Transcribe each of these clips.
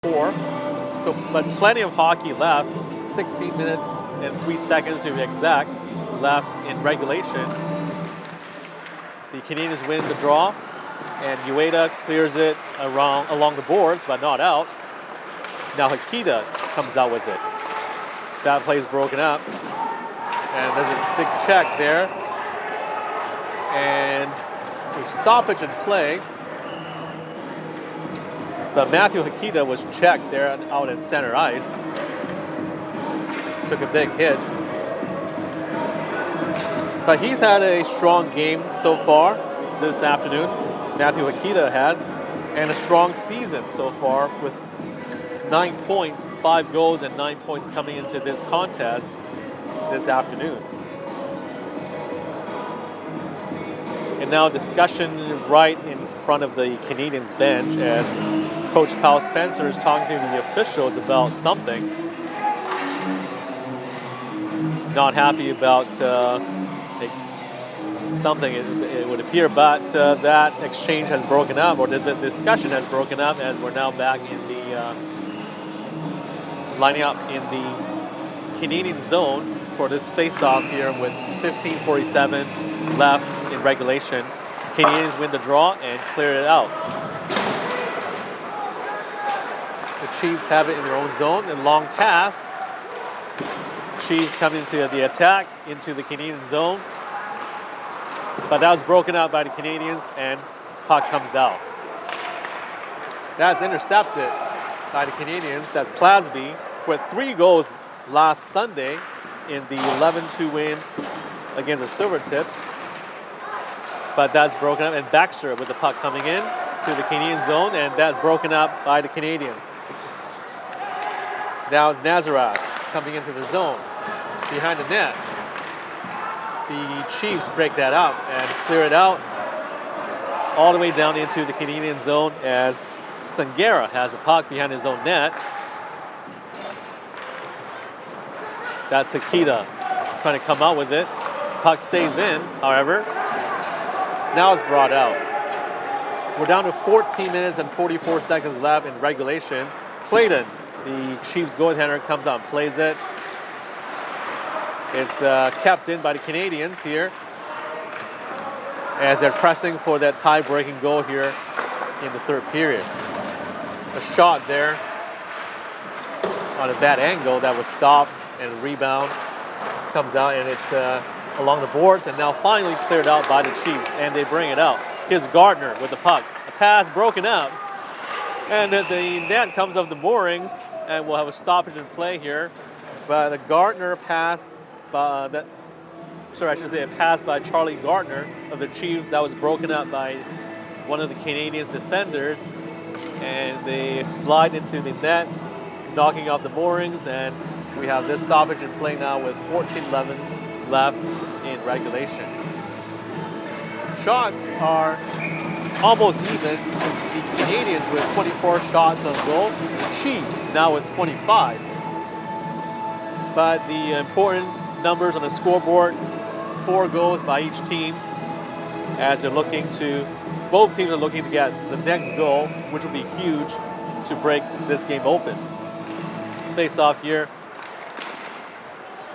4. So, but plenty of hockey left. 16 minutes and 3 seconds to be exact left in regulation. The Canadians win the draw, and U18 clears it along the boards, but not out. Now Hikita comes out with it. That play's broken up, and there's a big check there, and a stoppage in play. But Matthew Hikita was checked there out at center ice. Took a big hit. But he's had a strong game so far this afternoon. Matthew Hikita has, and a strong season so far with 9 points, 5 goals, and 9 points coming into this contest this afternoon. And now discussion right in front of the Canadians bench as Coach Kyle Spencer is talking to the officials about something. Not happy about something, it would appear, but that exchange has broken up, or the discussion has broken up, as we're now back in the lining up in the Canadian zone for this face-off here with 15:47 left in regulation. Canadians win the draw and clear it out. The Chiefs have it in their own zone, and long pass. Chiefs come into the attack into the Canadian zone, but that was broken up by the Canadians, and puck comes out. That's intercepted by the Canadians. That's Clasby with 3 goals last Sunday in the 11-2 win against the Silvertips. But that's broken up, and Baxter with the puck coming in to the Canadian zone, and that's broken up by the Canadians. Now Nazareth coming into the zone behind the net. The Chiefs break that up and clear it out all the way down into the Canadian zone as Sangera has the puck behind his own net. That's Hikita trying to come out with it. Puck stays in, however. Now it's brought out. We're down to 14 minutes and 44 seconds left in regulation. Clayton, the Chiefs goaltender, comes out and plays it. It's kept in by the Canadians here as they're pressing for that tie-breaking goal here in the third period. A shot there on a bad angle that was stopped, and a rebound comes out, and it's along the boards, and now finally cleared out by the Chiefs, and they bring it out. Here's Gardner with the puck. A pass broken up, and the net comes off the moorings, and we'll have a stoppage in play here. But the Gardner pass, a pass by Charlie Gardner of the Chiefs that was broken up by one of the Canadians defenders, and they slide into the net, knocking off the moorings, and we have this stoppage in play now with 14:11 left in regulation. Shots are almost even. The Canadians with 24 shots on goal, the Chiefs now with 25. But the important numbers on the scoreboard, 4 goals by each team, as both teams are looking to get the next goal, which will be huge to break this game open. Face off here.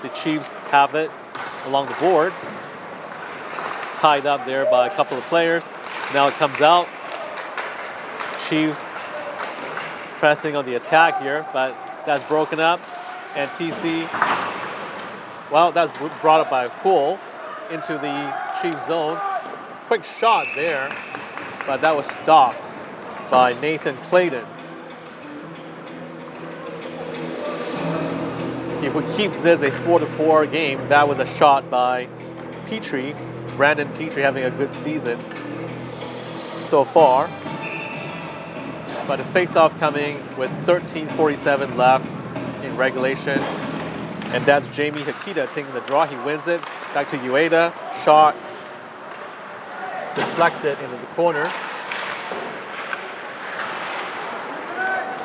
The Chiefs have it along the boards. It's tied up there by a couple of players. Now it comes out. Chiefs pressing on the attack here, but that's broken up. And TC, well, that's brought up by Poole into the Chiefs zone. Quick shot there, but that was stopped by Nathan Clayton. If he keeps this a 4-4 game, that was a shot by Petrie. Brandon Petrie having a good season so far. But a face-off coming with 13:47 left in regulation. And that's Jamie Hikita taking the draw. He wins it. Back to U18. Shot deflected into the corner.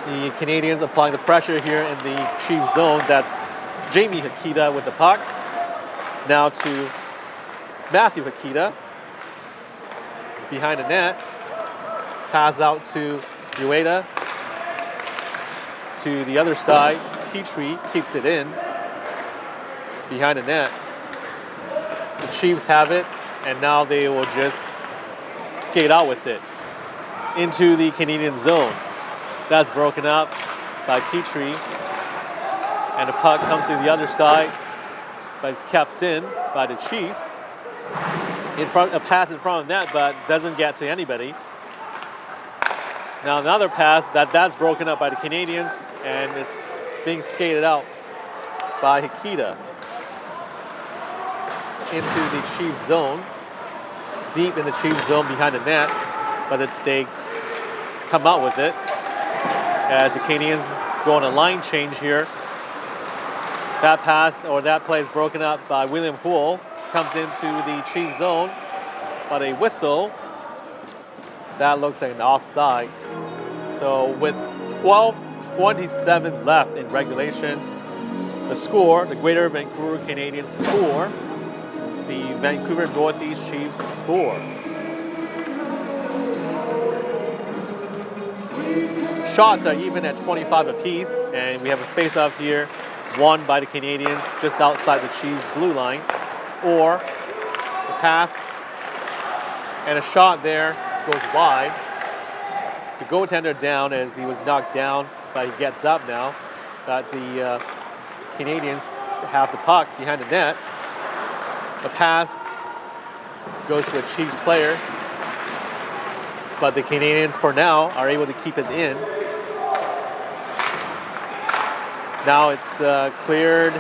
The Canadians applying the pressure here in the Chiefs zone. That's Jamie Hikita with the puck. Now to Matthew Hikita behind the net. Pass out to U18. to the other side. Petrie keeps it in behind the net. The Chiefs have it, and now they will just skate out with it into the Canadian zone. That's broken up by Petrie, and the puck comes to the other side, but it's kept in by the Chiefs. A pass in front of net, but doesn't get to anybody. Now another pass that's broken up by the Canadians, and it's being skated out by Hikita into the Chiefs zone, deep in the Chiefs zone behind the net, but they come out with it as the Canadians go on a line change here. That pass or that play is broken up by William Hull, comes into the Chiefs zone, but a whistle. That looks like an offside. So with 12:27 left in regulation, the score, the Greater Vancouver Canadians 4, the Vancouver Northeast Chiefs 4. Shots are even at 25 apiece, and we have a face-off here, won by the Canadians just outside the Chiefs' blue line. Or the pass and a shot there goes wide. The goaltender down as he was knocked down, but he gets up now. But the Canadians have the puck behind the net. The pass goes to a Chiefs player, but the Canadians for now are able to keep it in. Now it's cleared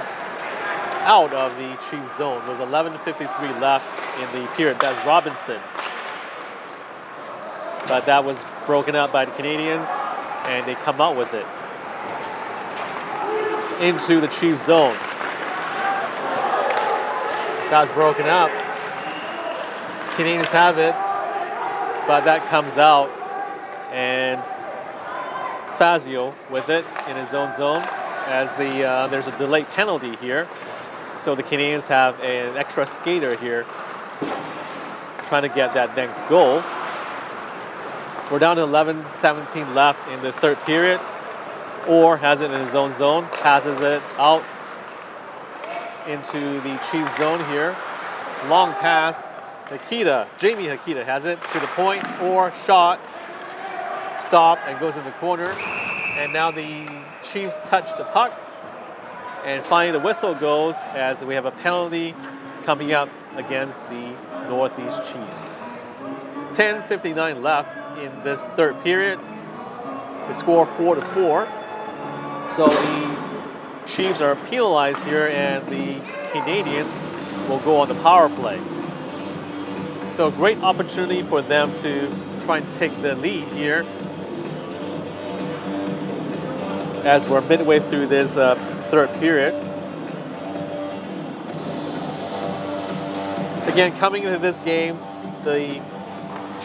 out of the Chiefs zone. There's 11:53 left in the period. That's Robinson. But that was broken up by the Canadians, and they come out with it into the Chiefs zone. That's broken up. Canadians have it, but that comes out, and Fazio with it in his own zone as there's a delayed penalty here. So the Canadians have an extra skater here trying to get that next goal. We're down to 11:17 left in the third period. Orr has it in his own zone, passes it out into the Chiefs zone here. Long pass. Jamie Hikita has it to the point. Orr shot, stop, and goes in the corner. And now the Chiefs touch the puck. And finally the whistle goes as we have a penalty coming up against the Northeast Chiefs. 10:59 left in this third period. The score 4-4. So the Chiefs are penalized here, and the Canadians will go on the power play. So great opportunity for them to try and take the lead here as we're midway through this third period. Again, coming into this game, the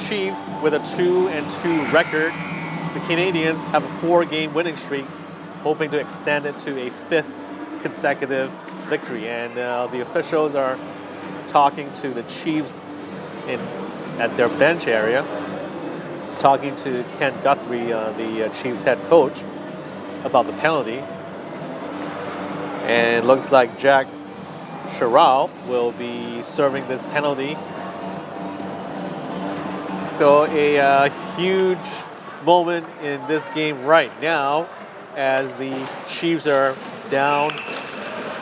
Chiefs with a 2-2 record. The Canadians have a 4-game winning streak, hoping to extend it to a 5th consecutive victory. And the officials are talking to the Chiefs at their bench area, talking to Ken Guthrie, the Chiefs head coach, about the penalty. And it looks like Jack Sherrill will be serving this penalty. So a huge moment in this game right now as the Chiefs are down,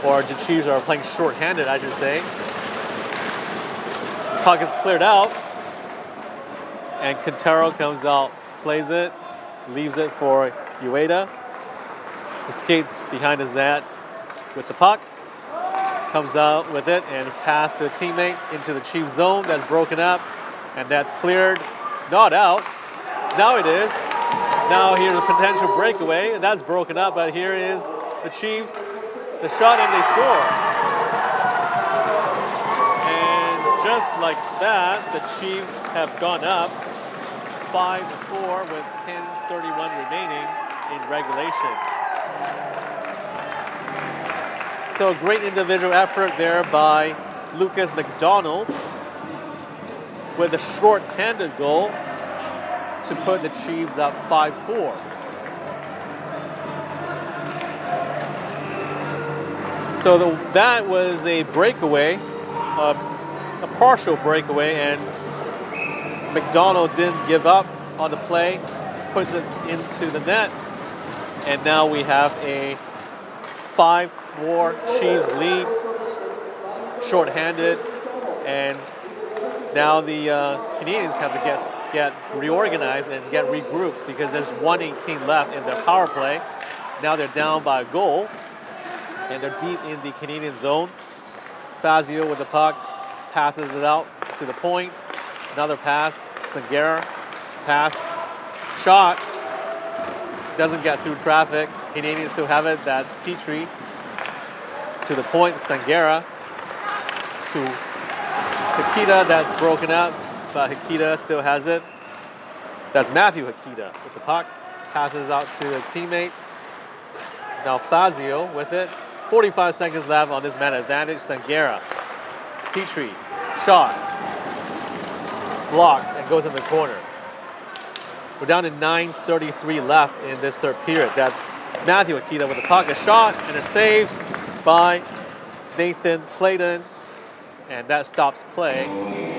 or the Chiefs are playing short-handed, I should say. Puck is cleared out, and Quintero comes out, plays it, leaves it for U18, who skates behind his net with the puck, comes out with it and pass to a teammate into the Chiefs zone. That's broken up, and that's cleared, not out. Now it is. Now here's a potential breakaway, and that's broken up, but here is the Chiefs, the shot, and they score. And just like that, the Chiefs have gone up 5-4 with 10:31 remaining in regulation. So a great individual effort there by Lucas McDonald with a short-handed goal to put the Chiefs up 5-4. So that was a breakaway, a partial breakaway, and McDonald didn't give up on the play, puts it into the net, and now we have a 5-4 Chiefs lead, shorthanded, and now the Canadians have to get reorganized and get regrouped because there's 1:18 left in their power play. Now they're down by a goal, and they're deep in the Canadian zone. Fazio with the puck, passes it out to the point. Another pass, Sangera, pass, shot, doesn't get through traffic. Canadians still have it, that's Petrie. To the point, Sangera, to Hikita, that's broken up, but Hikita still has it. That's Matthew Hikita with the puck, passes out to a teammate. Now Fazio with it. 45 seconds left on this man advantage. Sangera, Petrie, shot, blocked, and goes in the corner. We're down to 9:33 left in this third period. That's Matthew Akita with the puck, a shot, and a save by Nathan Clayton. And that stops play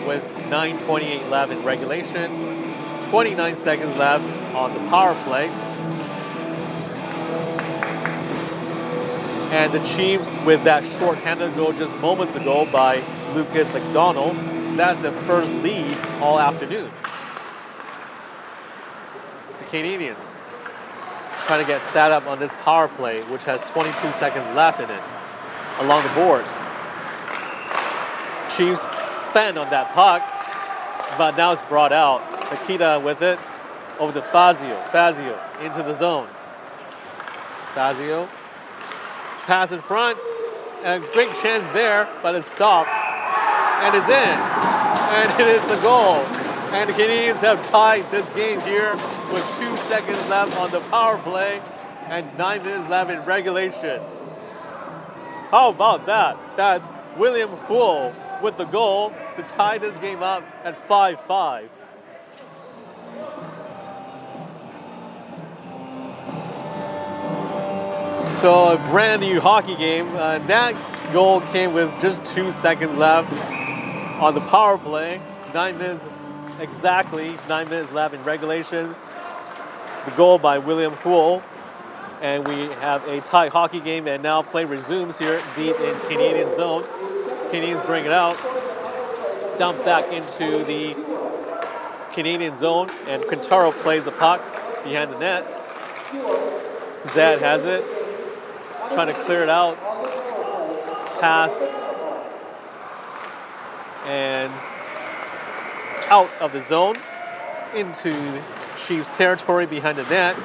with 9:28 left in regulation. 29 seconds left on the power play. And the Chiefs, with that short-handed goal just moments ago by Lucas McDonald, that's the first lead all afternoon. The Canadians trying to get set up on this power play, which has 22 seconds left in it, along the boards. Chiefs fend on that puck, but now it's brought out. Akita with it, over to Fazio. Fazio into the zone. Fazio, pass in front, and a great chance there, but it's stopped, and it's in, and it's a goal. And the Canadians have tied this game here with 2 seconds left on the power play and 9 minutes left in regulation. How about that? That's William Hull with the goal to tie this game up at 5-5. So a brand new hockey game. That goal came with just 2 seconds left on the power play. 9 minutes, exactly 9 minutes left in regulation. The goal by William Hull. And we have a tight hockey game, and now play resumes here deep in Canadian zone. Canadians bring it out. It's dumped back into the Canadian zone, and Quintero plays the puck behind the net. Zed has it. Trying to clear it out. Pass. And out of the zone into Chiefs territory behind the net.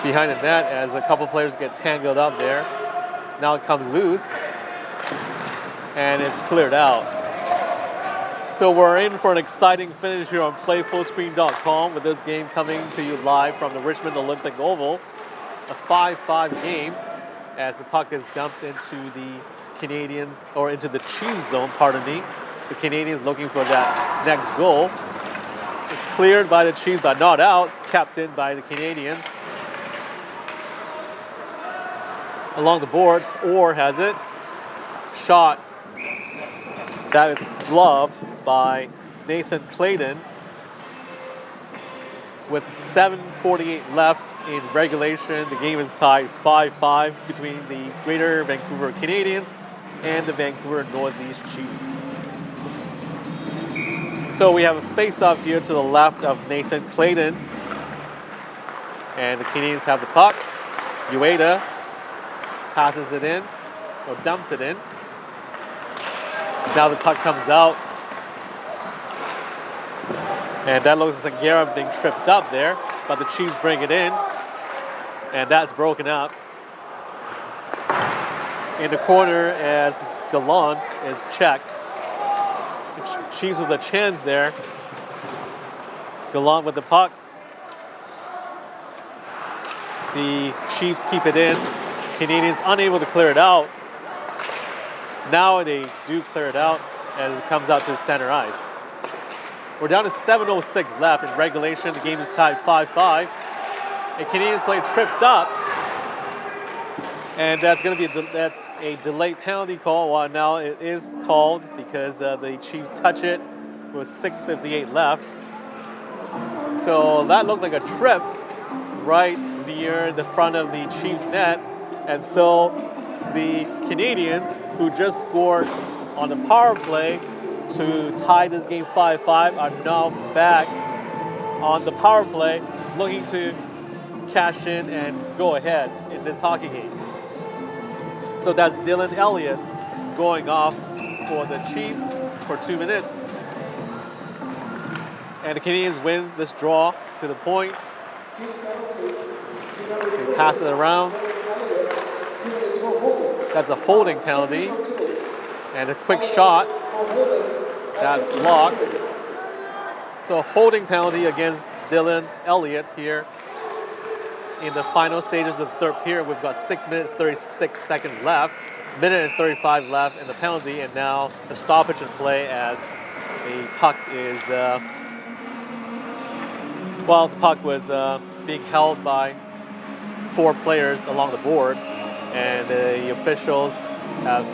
Behind the net as a couple players get tangled up there. Now it comes loose. And it's cleared out. So we're in for an exciting finish here on PlayFullScreen.com with this game coming to you live from the Richmond Olympic Oval. A 5-5 game as the puck is dumped into the Canadians, or into the Chiefs zone, pardon me. The Canadians looking for that next goal. It's cleared by the Chiefs, but not out. It's kept in by the Canadians. Along the boards, Orr has it. Shot. That is gloved by Nathan Clayton. With 7:48 left in regulation, the game is tied 5-5 between the Greater Vancouver Canadians and the Vancouver Northeast Chiefs. So we have a face-off here to the left of Nathan Clayton. And the Canadians have the puck. U18 passes it in, or dumps it in. Now the puck comes out. And that looks like Sangera being tripped up there, but the Chiefs bring it in. And that's broken up. In the corner as Gallant is checked. The Chiefs with a chance there. Gallant with the puck. The Chiefs keep it in. Canadians unable to clear it out. Now they do clear it out as it comes out to center ice. We're down to 7:06 left in regulation. The game is tied 5-5. And Canadians play tripped up. And that's going to be that's a delayed penalty call. Well, now it is called because the Chiefs touch it with 6:58 left. So that looked like a trip right near the front of the Chiefs net. And so the Canadians, who just scored on the power play to tie this game 5-5, are now back on the power play, looking to cash in and go ahead in this hockey game. So that's Dylan Elliott going off for the Chiefs for 2 minutes. And the Canadians win this draw to the point. They pass it around. That's a holding penalty. And a quick shot. That's blocked. So a holding penalty against Dylan Elliott here. In the final stages of the third period, we've got 6 minutes, 36 seconds left. Minute and 35 left in the penalty. And now a stoppage in play as the puck is... the puck was being held by 4 players along the boards, and the officials have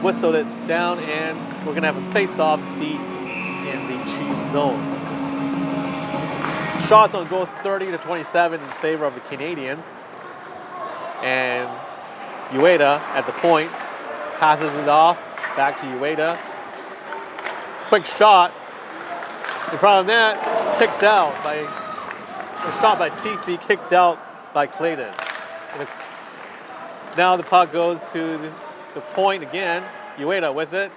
whistled it down, and we're going to have a face-off deep in the Chiefs zone. Shots on goal 30-27 in favor of the Canadians, and U18 at the point passes it off back to U18. Quick shot. In front of that, kicked out by a shot by TC, kicked out by Clayton. Now the puck goes to the point again. U18 with it.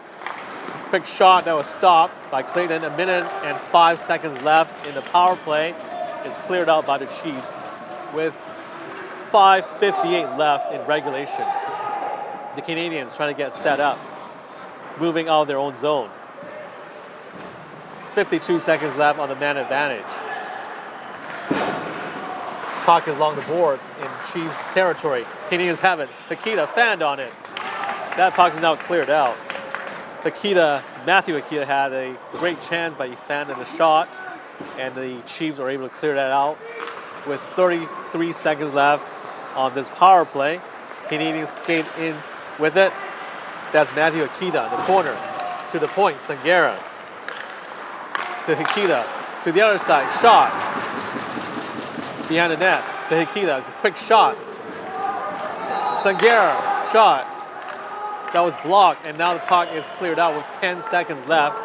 Quick shot that was stopped by Clayton. A minute and 5 seconds left in the power play. Is cleared out by the Chiefs with 5:58 left in regulation. The Canadians trying to get set up, moving out of their own zone. 52 seconds left on the man advantage. Puck is along the boards in Chiefs territory. Canadians have it. Akita fanned on it. That puck is now cleared out. Matthew Akita had a great chance, but he fanned in the shot, and the Chiefs are able to clear that out with 33 seconds left on this power play. Canadians skate in with it. That's Matthew Akita in the corner. To the point, Sangera. To Hikita, to the other side, shot. Behind the net, to Hikita, quick shot. Sangera, shot. That was blocked, and now the puck is cleared out with 10 seconds left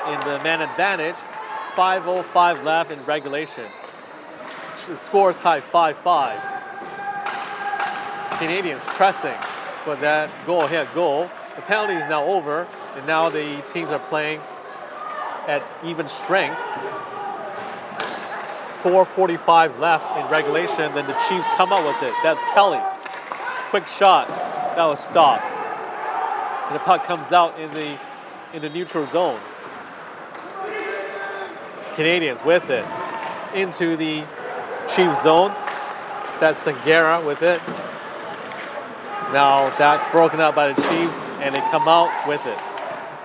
in the man advantage. 5:05 left in regulation. The score is tied 5-5. Canadians pressing for that go-ahead goal. The penalty is now over, and now the teams are playing at even strength. 4:45 left in regulation, then the Chiefs come up with it. That's Kelly. Quick shot. That was stopped. And the puck comes out in the neutral zone. Canadians with it into the Chiefs zone. That's Sangera with it. Now that's broken up by the Chiefs, and they come out with it.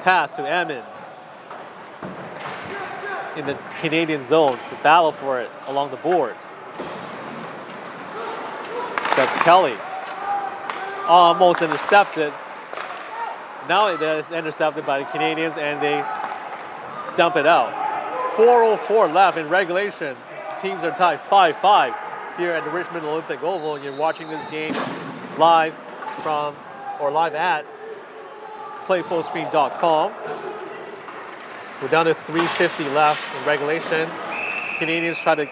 Pass to Amin. In the Canadian zone, to battle for it along the boards. That's Kelly. Almost intercepted. Now it is intercepted by the Canadians, and they dump it out. 4:04 left in regulation. Teams are tied 5-5 here at the Richmond Olympic Oval. You're watching this game live at playfullscreen.com. We're down to 3:50 left in regulation. Canadians try to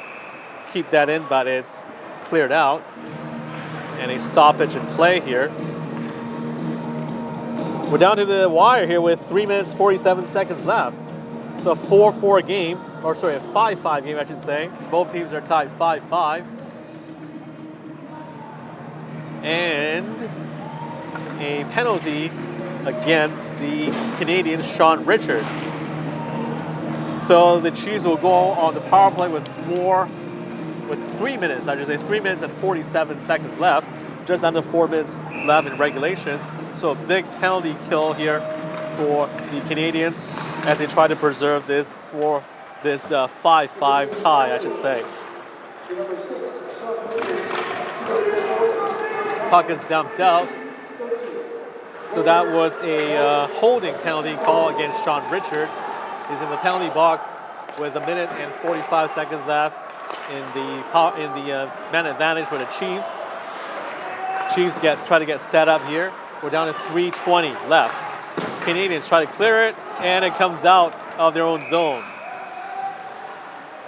keep that in, but it's cleared out. And a stoppage in play here. We're down to the wire here with 3 minutes, 47 seconds left. It's a 4-4 game, or sorry, a 5-5 game, I should say. Both teams are tied 5-5. And a penalty against the Canadians, Sean Richards. So the Chiefs will go on the power play with 3 minutes, I should say 3 minutes and 47 seconds left. Just under 4 minutes left in regulation. So a big penalty kill here for the Canadians as they try to preserve this for this 5-5 tie, I should say. puck is dumped out. So that was a holding penalty call against Sean Richards. He's in the penalty box with 1 minute and 45 seconds left in the man advantage for the Chiefs. Chiefs try to get set up here. We're down to 3:20 left. Canadians try to clear it, and it comes out of their own zone.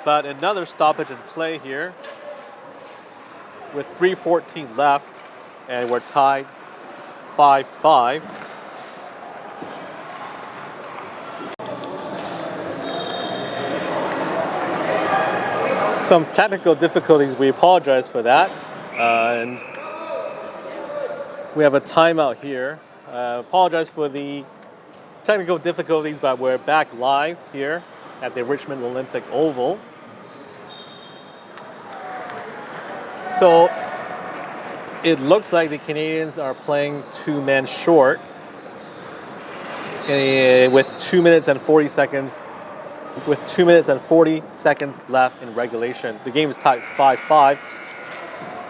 But another stoppage in play here with 3:14 left, and we're tied 5-5. Some technical difficulties, we apologize for that. And we have a timeout here. Apologize for the technical difficulties, but we're back live here at the Richmond Olympic Oval. So it looks like the Canadians are playing 2 men short with 2 minutes and 40 seconds. With 2 minutes and 40 seconds left in regulation. The game is tied 5-5,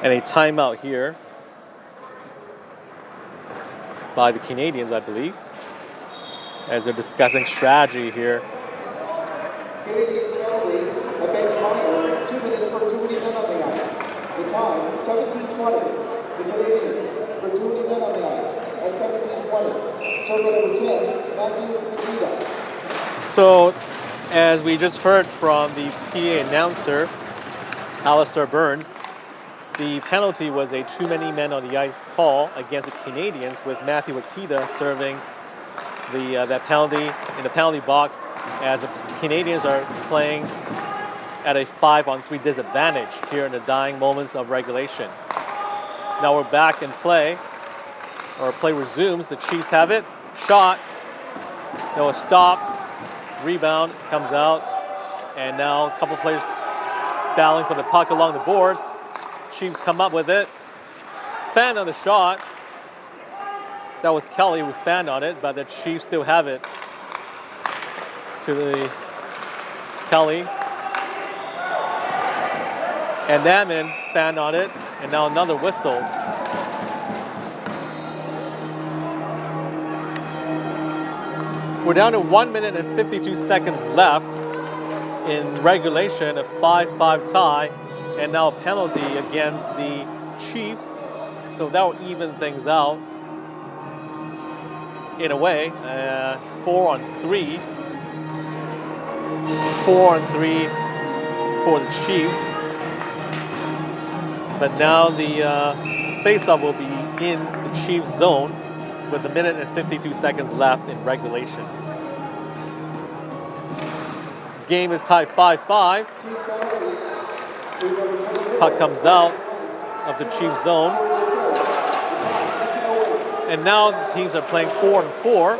and a timeout here by the Canadians, I believe, as they're discussing strategy here. Canadians penalty, a bench minor, 2 minutes for too many men on the ice. The time, 17:20. The Canadians for too many men on the ice at 17:20. Circle number 10, Matthew Nikita. So, as we just heard from the PA announcer, Alistair Burns, the penalty was a too many men on the ice call against the Canadians, with Matthew Akita serving that penalty in the penalty box, as the Canadians are playing at a 5-on-3 disadvantage here in the dying moments of regulation. Now we're back in play, or play resumes. The Chiefs have it, shot, that was stopped. Rebound comes out, and now a couple players battling for the puck along the boards. Chiefs come up with it. Fan on the shot. That was Kelly who fanned on it, but the Chiefs still have it. To the Kelly. And Naman fanned on it, and now another whistle. We're down to 1 minute and 52 seconds left in regulation, a 5-5 tie, and now a penalty against the Chiefs. So that will even things out in a way. 4-on-3. 4-on-3 for the Chiefs. But now the face-off will be in the Chiefs zone, with 1 minute and 52 seconds left in regulation. The game is tied 5-5. Puck comes out of the Chiefs zone. And now the teams are playing 4-on-4.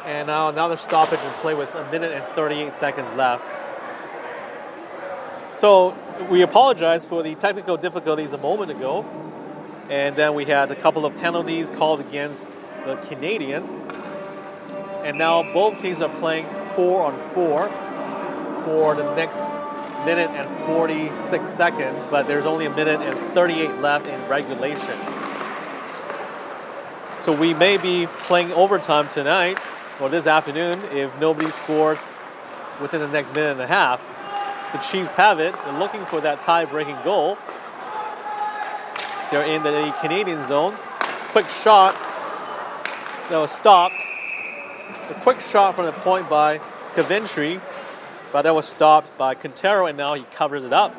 And now another stoppage in play with 1 minute and 38 seconds left. So we apologize for the technical difficulties a moment ago. And then we had a couple of penalties called against the Canadians. And now both teams are playing 4-on-4 for the next minute and 46 seconds, but there's only 1 minute and 38 left in regulation. So we may be playing overtime tonight, or this afternoon, if nobody scores within the next minute and a half. The Chiefs have it. They're looking for that tie-breaking goal. They're in the Canadian zone. Quick shot that was stopped. A quick shot from the point by Coventry, but that was stopped by Quintero, and now he covers it up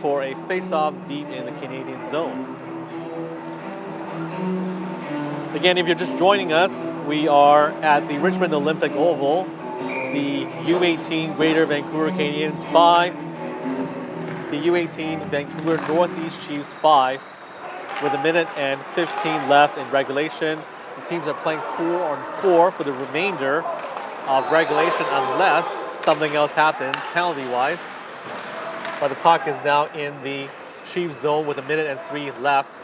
for a face-off deep in the Canadian zone. Again, if you're just joining us, we are at the Richmond Olympic Oval. The U18 Greater Vancouver Canadians 5. The U18 Vancouver Northeast Chiefs 5, with 1 minute and 15 left in regulation. The teams are playing 4-on-4 for the remainder of regulation, unless something else happens penalty-wise. But the puck is now in the Chiefs zone with 1 minute and 3 left.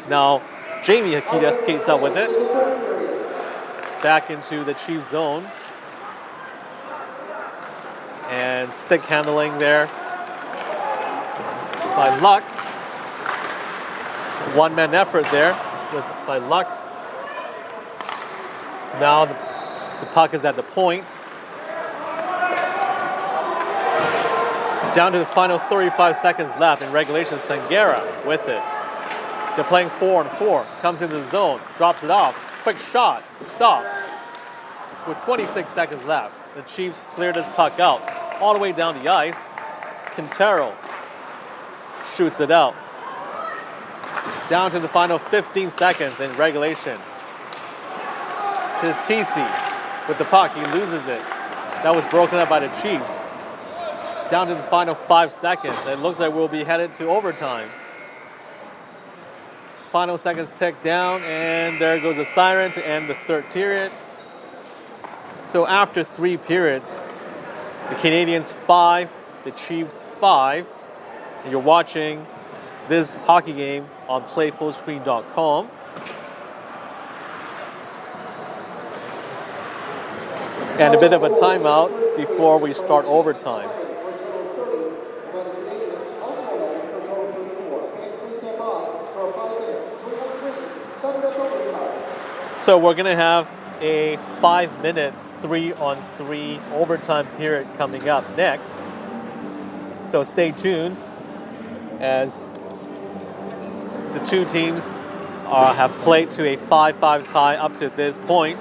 Now, Jamie Hakita skates up with it. Back into the Chiefs zone. And stick handling there by Luck. One-man effort there by Luck. Now the puck is at the point. Down to the final 35 seconds left in regulation. Sangera with it. They're playing 4-on-4. Comes into the zone, drops it off. Quick shot, stop. With 26 seconds left, the Chiefs clear this puck out. All the way down the ice. Quintero shoots it out. Down to the final 15 seconds in regulation. Here's TC with the puck. He loses it. That was broken up by the Chiefs. Down to the final 5 seconds. It looks like we'll be headed to overtime. Final seconds tick down, and there goes a siren to end the third period. So after 3 periods, the Canadians 5, the Chiefs 5. And you're watching this hockey game on playfullscreen.com. And a bit of a timeout before we start overtime. So we're going to have a 5-minute 3-on-3 overtime period coming up next. So stay tuned as the two teams have played to a 5-5 tie up to this point,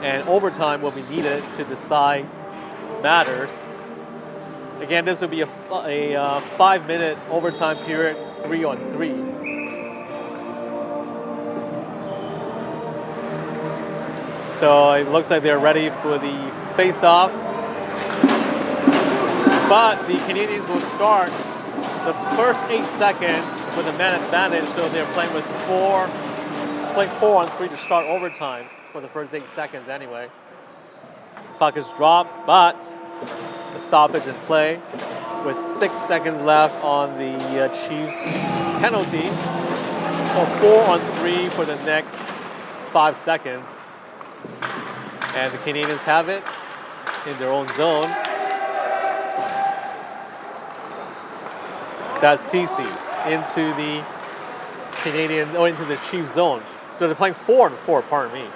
and overtime will be needed to decide matters. Again, this will be a 5-minute overtime period, 3-on-3. So it looks like they're ready for the face-off. But the Canadians will start the first 8 seconds with a man advantage, so they're playing 4-on-3 to start overtime for the first 8 seconds anyway. Puck is dropped, but a stoppage in play with 6 seconds left on the Chiefs penalty. So 4-on-3 for the next 5 seconds. And the Canadians have it in their own zone. That's TC into the into the Chiefs zone. So they're playing 4-on-4, pardon me.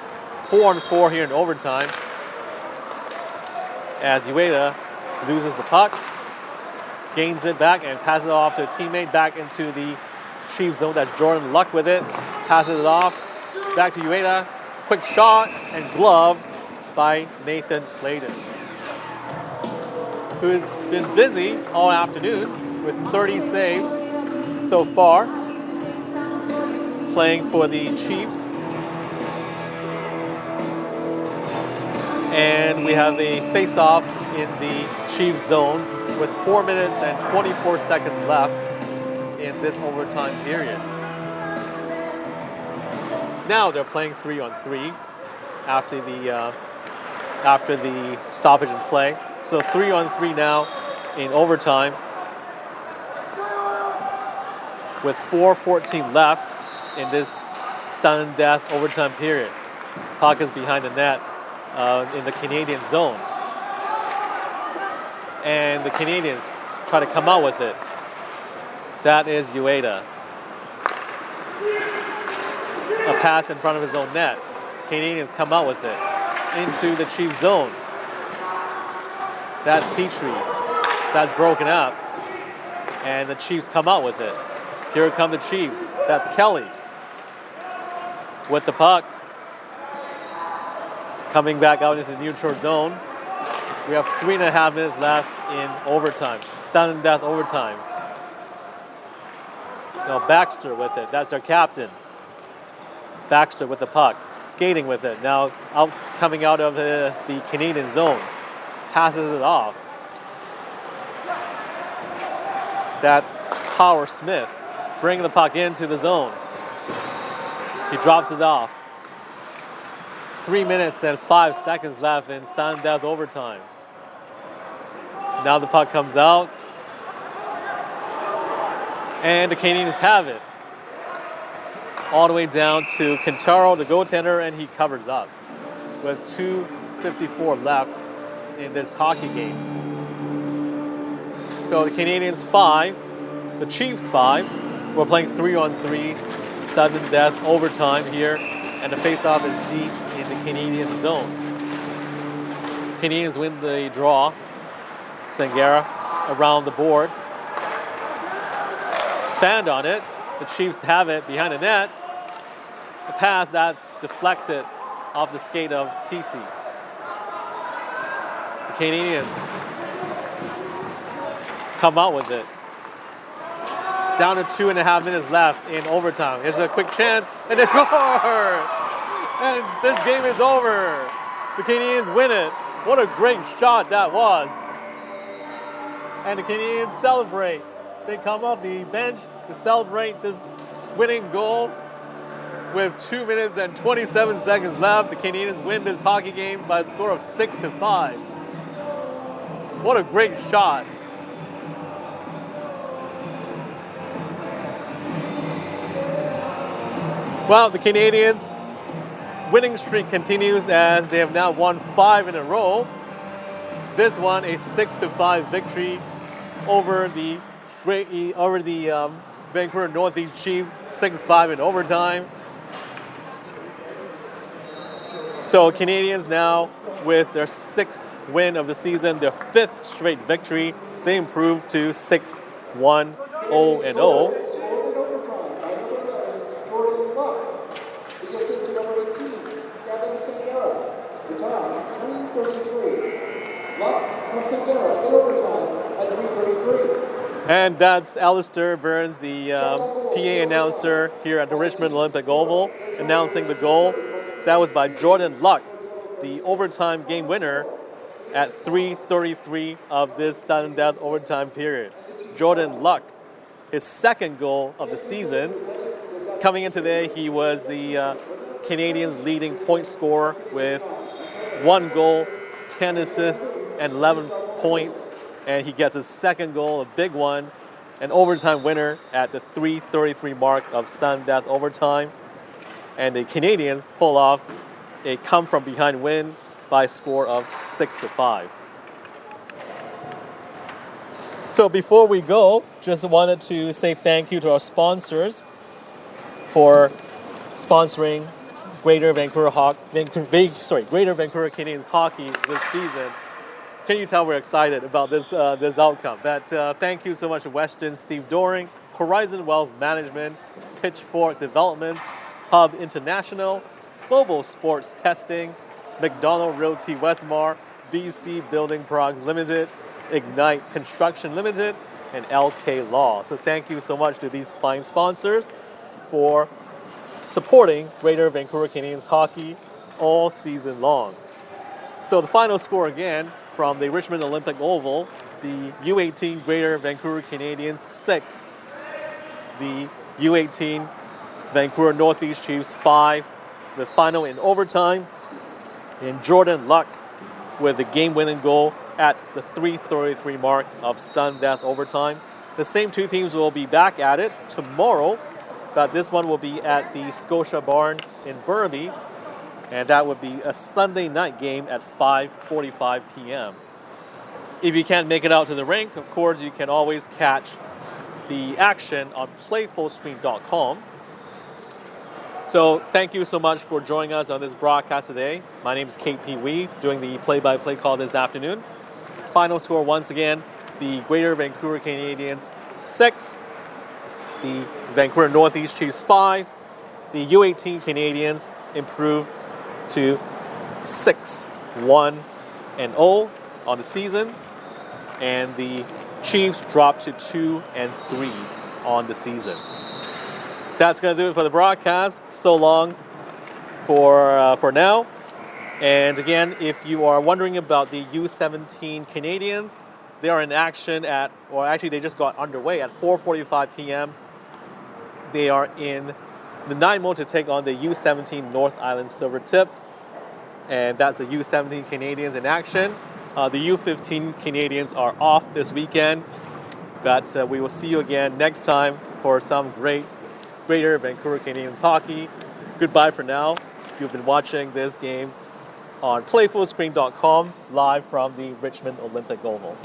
4-on-4 here in overtime. As Ueda loses the puck, gains it back and passes it off to a teammate back into the Chiefs zone. That's Jordan Luck with it. Passes it off back to Ueda. Quick shot and gloved by Nathan Clayton, who's been busy all afternoon with 30 saves so far, playing for the Chiefs. And we have a face-off in the Chiefs zone with 4 minutes and 24 seconds left in this overtime period. Now they're playing 3-on-3 after the stoppage in play. So 3-on-3 now in overtime with 4:14 left in this sudden death overtime period. Puck is behind the net in the Canadian zone. And the Canadians try to come out with it. That is Ueda. A pass in front of his own net. Canadians come out with it into the Chiefs zone. That's Petrie. That's broken up. And the Chiefs come out with it. Here come the Chiefs. That's Kelly with the puck. Coming back out into the neutral zone. We have 3.5 minutes left in overtime. Sudden death overtime. Now Baxter with it. That's their captain. Baxter with the puck. Skating with it. Now coming out of the Canadian zone. Passes it off. That's Howard Smith. Bringing the puck into the zone. He drops it off. 3 minutes and 5 seconds left in sudden death overtime. Now the puck comes out. And the Canadians have it. All the way down to Quintero, the goaltender, and he covers up with 2:54 left in this hockey game. So the Canadians 5, the Chiefs 5. We're playing 3-on-3, sudden death overtime here, and the face-off is deep in the Canadian zone. Canadians win the draw. Sangera around the boards. Fanned on it. The Chiefs have it behind the net. The pass that's deflected off the skate of TC. The Canadians come out with it. Down to 2.5 minutes left in overtime. Here's a quick chance, and they score! And this game is over. The Canadians win it. What a great shot that was. And the Canadians celebrate. They come off the bench to celebrate this winning goal with 2 minutes and 27 seconds left. The Canadians win this hockey game by a score of 6-5. What a great shot. Well, the Canadians' winning streak continues as they have now won 5 in a row. This one a 6-5 victory over the Vancouver Northeast Chiefs, 6-5 in overtime. So Canadians now with their 6th win of the season, their 5th straight victory, they improved to 6-1-0-0. The time, 3:33. Luck from Sangera in overtime at 3:33. And that's Alistair Burns, the PA announcer here at the Richmond Olympic Oval, announcing the goal. That was by Jordan Luck, the overtime game winner at 3:33 of this sudden death overtime period. Jordan Luck, his 2nd goal of the season. Coming in today, he was the Canadians' leading point scorer with 1 goal, 10 assists, and 11 points. And he gets his 2nd goal, a big one, an overtime winner at the 3:33 mark of sudden death overtime. And the Canadians pull off a come-from-behind win by a score of 6-5. So before we go, just wanted to say thank you to our sponsors for sponsoring Greater Vancouver Canadians hockey this season. Can you tell we're excited about this outcome? Thank you so much to Weston, Steve Doring, Horizon Wealth Management, Pitchfork Developments, Hub International, Global Sports Testing, McDonald Realty Westmar, BC Building Products Limited, Ignite Construction Limited, and LK Law. So thank you so much to these fine sponsors for supporting Greater Vancouver Canadians hockey all season long. So the final score again from the Richmond Olympic Oval, the U18 Greater Vancouver Canadians 6, the U18 Vancouver Northeast Chiefs 5, the final in overtime, and Jordan Luck with the game-winning goal at the 3:33 mark of sudden death overtime. The same 2 teams will be back at it tomorrow, but this one will be at the Scotia Barn in Burnaby, and that would be a Sunday night game at 5:45 p.m. If you can't make it out to the rink, of course, you can always catch the action on playfullscreen.com. So thank you so much for joining us on this broadcast today. My name is KP Wee, doing the play-by-play call this afternoon. Final score once again, the Greater Vancouver Canadians 6, the Vancouver Northeast Chiefs 5, the U18 Canadians improved to 6-1-0 on the season, and the Chiefs dropped to 2-3 on the season. That's going to do it for the broadcast. So long for now. And again, if you are wondering about the U17 Canadians, they are in action they just got underway at 4:45 p.m. They are in the 9 mode to take on the U17 North Island Silver Tips. And that's the U17 Canadians in action. The U15 Canadians are off this weekend. But we will see you again next time for some Greater Vancouver Canadians hockey. Goodbye for now. You've been watching this game on playfullscreen.com live from the Richmond Olympic Oval.